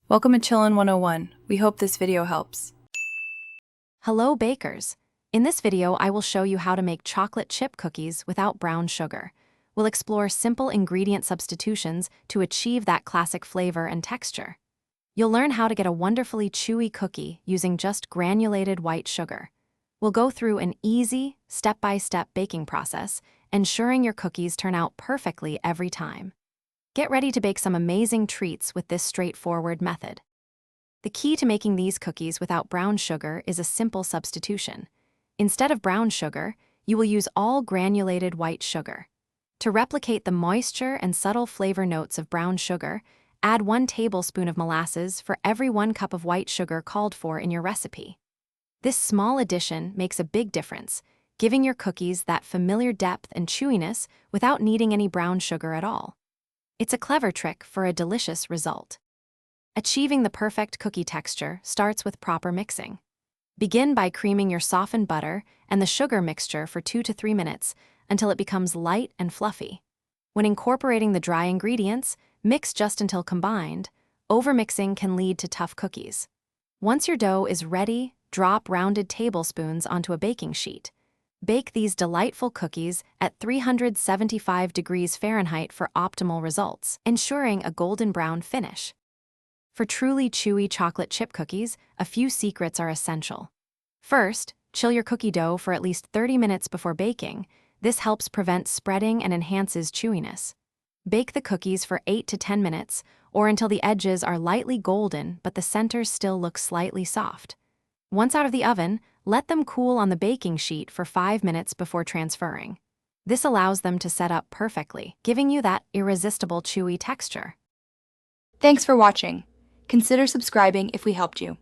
Welcome to Chillin' 101. We hope this video helps. Hello bakers! In this video I will show you how to make chocolate chip cookies without brown sugar. We'll explore simple ingredient substitutions to achieve that classic flavor and texture. You'll learn how to get a wonderfully chewy cookie using just granulated white sugar. We'll go through an easy, step-by-step baking process, ensuring your cookies turn out perfectly every time. Get ready to bake some amazing treats with this straightforward method. The key to making these cookies without brown sugar is a simple substitution. Instead of brown sugar, you will use all granulated white sugar. To replicate the moisture and subtle flavor notes of brown sugar, add 1 tablespoon of molasses for every 1 cup of white sugar called for in your recipe. This small addition makes a big difference, giving your cookies that familiar depth and chewiness without needing any brown sugar at all. It's a clever trick for a delicious result. Achieving the perfect cookie texture starts with proper mixing. Begin by creaming your softened butter and the sugar mixture for 2 to 3 minutes until it becomes light and fluffy. When incorporating the dry ingredients, mix just until combined. Overmixing can lead to tough cookies. Once your dough is ready, drop rounded tablespoons onto a baking sheet. Bake these delightful cookies at 375 degrees Fahrenheit for optimal results, ensuring a golden brown finish. For truly chewy chocolate chip cookies, a few secrets are essential. First, chill your cookie dough for at least 30 minutes before baking. This helps prevent spreading and enhances chewiness. Bake the cookies for 8 to 10 minutes, or until the edges are lightly golden but the center still looks slightly soft. Once out of the oven, let them cool on the baking sheet for 5 minutes before transferring. This allows them to set up perfectly, giving you that irresistible chewy texture. Thanks for watching. Consider subscribing if we helped you.